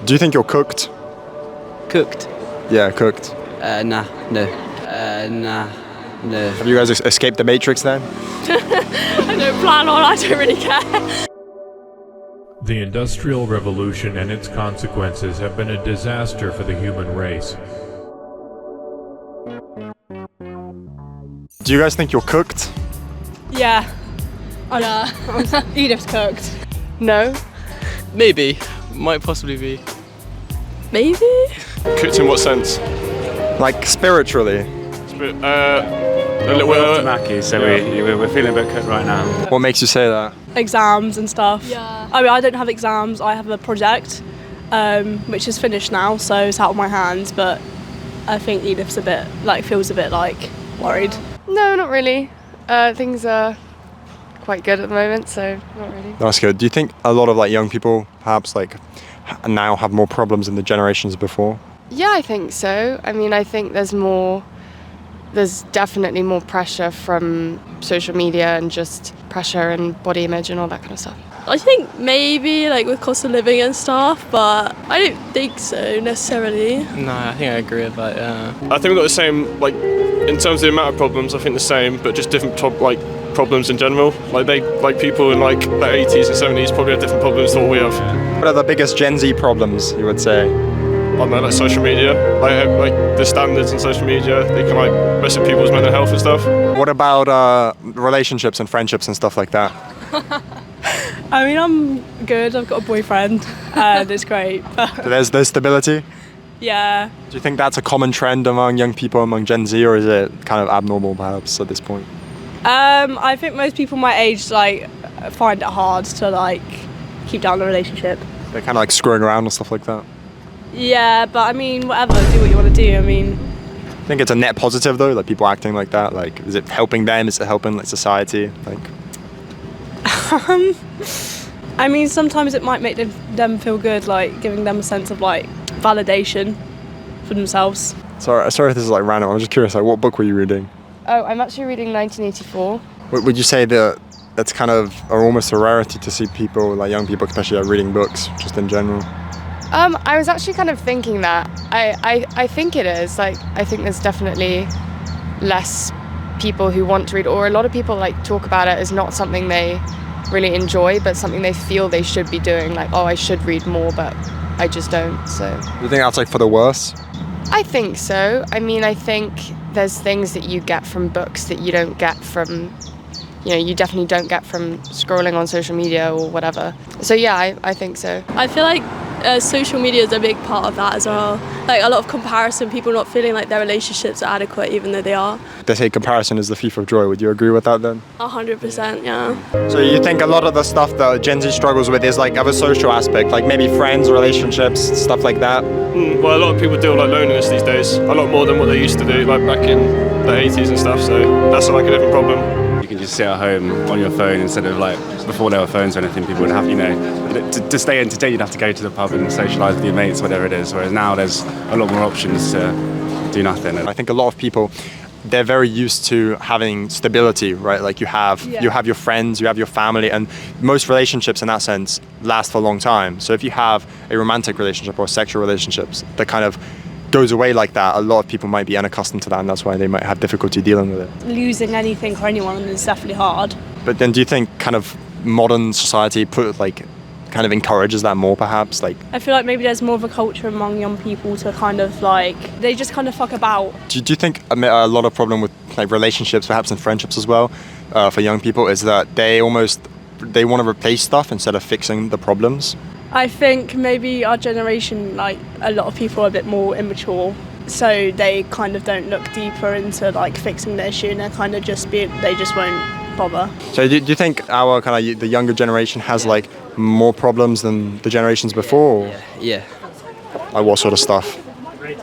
Do you think you're cooked? Cooked? Yeah, cooked. Nah, no. Nah, no. Have you guys escaped the Matrix then? I don't plan on, I don't really care. The Industrial Revolution and its consequences have been a disaster for the human race. Do you guys think you're cooked? Yeah. Edith's cooked. No. Maybe. Might possibly be. Maybe? Cooked in what sense? Like spiritually? A little We're Mackie, so we're feeling a bit cooked right now. What makes you say that? Exams and stuff. Yeah. I mean, I don't have exams, I have a project, which is finished now, so it's out of my hands, but I think Edith's feels a bit worried. No, not really. Things are quite good at the moment, so not really. That's good. Do you think a lot of young people perhaps now have more problems than the generations before? Yeah, I think so. I mean, I think there's definitely more pressure from social media and just pressure and body image and all that kind of stuff. I think maybe with cost of living and stuff, but I don't think so necessarily. No, I think I agree with that, yeah. I think we've got the same, in terms of the amount of problems, I think the same, but just different problems in general. People in the 80s and 70s probably have different problems than what we have. What are the biggest Gen Z problems, you would say? I don't know, social media, the standards in social media, they can mess with people's mental health and stuff. What about relationships and friendships and stuff like that? I mean, I'm good, I've got a boyfriend, and it's great. So there's stability? Yeah. Do you think that's a common trend among young people, among Gen Z, or is it kind of abnormal perhaps at this point? I think most people my age find it hard to keep down the relationship. They're kind of screwing around and stuff like that? Yeah, but I mean, whatever, do what you want to do, I mean. I think it's a net positive though, people acting like that, is it helping them, is it helping society? I mean, sometimes it might make them feel good, giving them a sense of validation for themselves. Sorry if this is random, I'm just curious, what book were you reading? Oh, I'm actually reading 1984. Would you say that that's kind of almost a rarity to see people, young people especially, reading books, just in general? I was actually kind of thinking that. I think it is. I think there's definitely less people who want to read, or a lot of people talk about it as not something they really enjoy, but something they feel they should be doing. I should read more, but I just don't. So. Do you think that's for the worse? I think so. I mean, I think there's things that you get from books that you don't get from, you definitely don't get from scrolling on social media or whatever. So yeah, I think so. I feel social media is a big part of that as well. A lot of comparison, people not feeling their relationships are adequate even though they are. They say comparison is the thief of joy. Would you agree with that then? 100%, yeah. So you think a lot of the stuff that Gen Z struggles with is of a social aspect, maybe friends, relationships, stuff like that? Well, a lot of people deal with loneliness these days, a lot more than what they used to do back in the 80s and stuff, so that's a different problem. You can just sit at home on your phone instead of before there were phones or anything, people would have, to stay entertained, you'd have to go to the pub and socialise with your mates, whatever it is, whereas now there's a lot more options to do nothing. I think a lot of people, they're very used to having stability, right? You have your friends, you have your family, and most relationships in that sense last for a long time. So if you have a romantic relationship or sexual relationships that kind of goes away like that, a lot of people might be unaccustomed to that, and that's why they might have difficulty dealing with it. Losing anything for anyone is definitely hard. But then do you think kind of modern society kind of encourages that more perhaps? I feel maybe there's more of a culture among young people to kind of they just kind of fuck about. Do you think a lot of problem with relationships perhaps and friendships as well for young people is that they want to replace stuff instead of fixing the problems? I think maybe our generation, a lot of people are a bit more immature, so they kind of don't look deeper into fixing the issue, and they kind of they just won't bother. So do you think our the younger generation has more problems than the generations before? Yeah. What sort of stuff?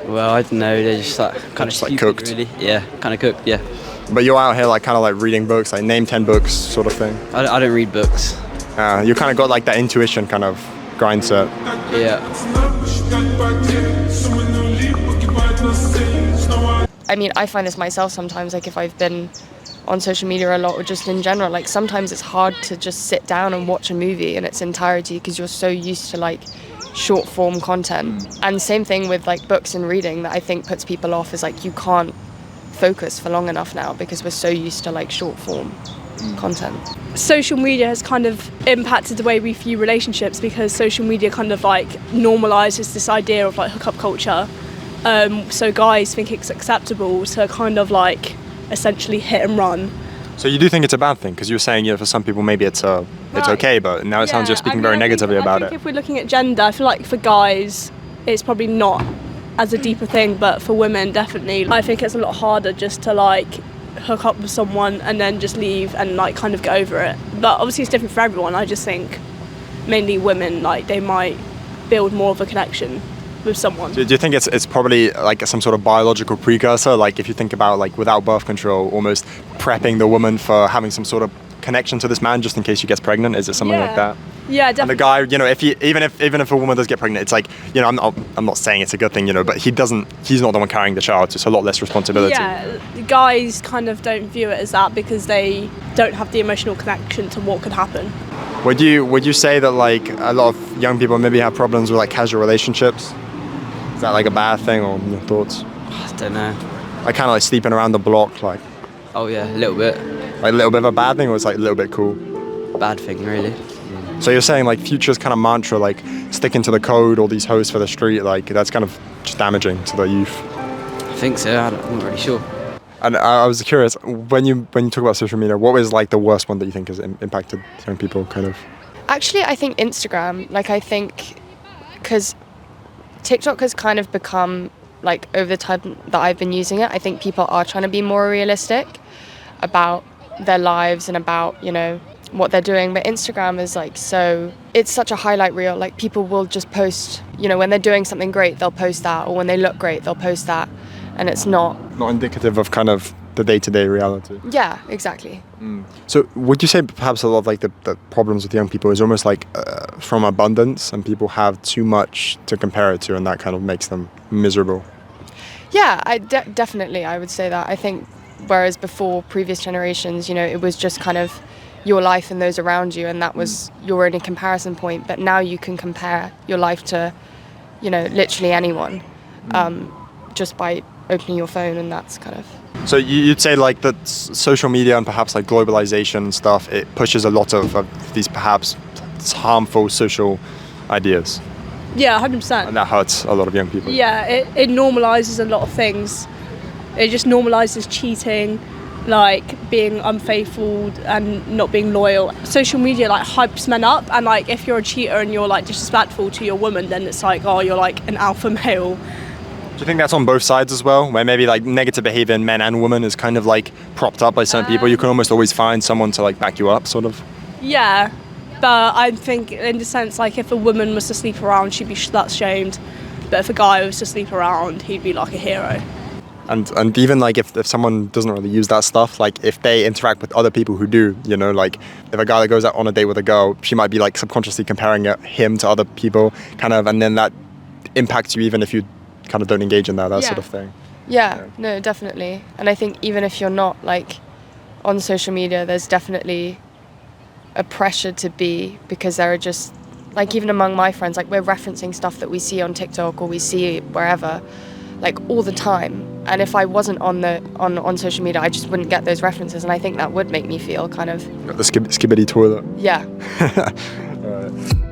Well, I don't know, they're just kind of stupid, cooked. really. Yeah, kind of cooked, yeah. But you're out here kind of reading books, name 10 books sort of thing. I don't read books. You kind of got that intuition kind of grind set. Yeah. I mean, I find this myself sometimes, if I've been on social media a lot or just in general, sometimes it's hard to just sit down and watch a movie in its entirety because you're so used to short form content. And same thing with like books and reading that I think puts people off, is like you can't focus for long enough now because we're so used to like short form content. Social media has kind of impacted the way we view relationships, because social media kind of like normalizes this idea of like hookup culture. So guys think it's acceptable to kind of like essentially hit and run. So you do think it's a bad thing? Because you were saying, for some people maybe it's okay, but now it sounds you're speaking very negatively about it. If we're looking at gender, I feel like for guys it's probably not as a deeper thing, but for women definitely. I think it's a lot harder just to like hook up with someone and then just leave and like kind of get over it. But obviously it's different for everyone. I just think mainly women, like they might build more of a connection with someone. Do you think it's probably like some sort of biological precursor? Like if you think about like without birth control, almost prepping the woman for having some sort of connection to this man just in case she gets pregnant? Is it something like that? Yeah, definitely. And the guy, if he, even if a woman does get pregnant, it's like, I'm not saying it's a good thing, but he's not the one carrying the child, so it's a lot less responsibility. Yeah, the guys kind of don't view it as that because they don't have the emotional connection to what could happen. Would you say that like a lot of young people maybe have problems with like casual relationships? Is that like a bad thing, or your thoughts? I don't know. Like kind of like sleeping around the block, like Oh yeah, a little bit. a little bit of a bad thing, or it's like a little bit cool? Bad thing, really. So you're saying like Future's kind of mantra, like sticking to the code, all these hosts for the street, like that's kind of just damaging to the youth. I think so. I'm not really sure. And I was curious, when you talk about social media, what was like the worst one that you think has impacted young people, kind of? Actually, I think Instagram. Like I think because TikTok has kind of become, like over the time that I've been using it, I think people are trying to be more realistic about their lives and about, what they're doing. But Instagram is like, so it's such a highlight reel. Like people will just post, when they're doing something great, they'll post that, or when they look great, they'll post that, and it's not indicative of kind of the day-to-day reality. Yeah, exactly. So would you say perhaps a lot of like the problems with young people is almost like from abundance, and people have too much to compare it to, and that kind of makes them miserable? Yeah, definitely I would say that. I think whereas before, previous generations, it was just kind of your life and those around you, and that was your only comparison point. But now you can compare your life to, literally anyone, just by opening your phone, and that's kind of... So you'd say like that social media and perhaps like globalization and stuff, it pushes a lot of these perhaps harmful social ideas. Yeah, 100%. And that hurts a lot of young people. Yeah, it normalises a lot of things. It just normalises cheating, like being unfaithful and not being loyal. Social media like hypes men up, and like if you're a cheater and you're like disrespectful to your woman, then it's like, oh, you're like an alpha male. Do you think that's on both sides as well, where maybe like negative behavior in men and women is kind of like propped up by certain people? You can almost always find someone to like back you up, sort of. Yeah, but I think in the sense like if a woman was to sleep around, she'd be slut shamed, but if a guy was to sleep around, he'd be like a hero. And even like if someone doesn't really use that stuff, like if they interact with other people who do, like if a guy that goes out on a date with a girl, she might be like subconsciously comparing him to other people, kind of, and then that impacts you even if you kind of don't engage in that sort of thing. Yeah, no, definitely. And I think even if you're not like on social media, there's definitely a pressure to be, because there are just like, even among my friends, like we're referencing stuff that we see on TikTok or we see wherever, like all the time. And if I wasn't on social media, I just wouldn't get those references, and I think that would make me feel kind of The skibbity toilet. Yeah. All right.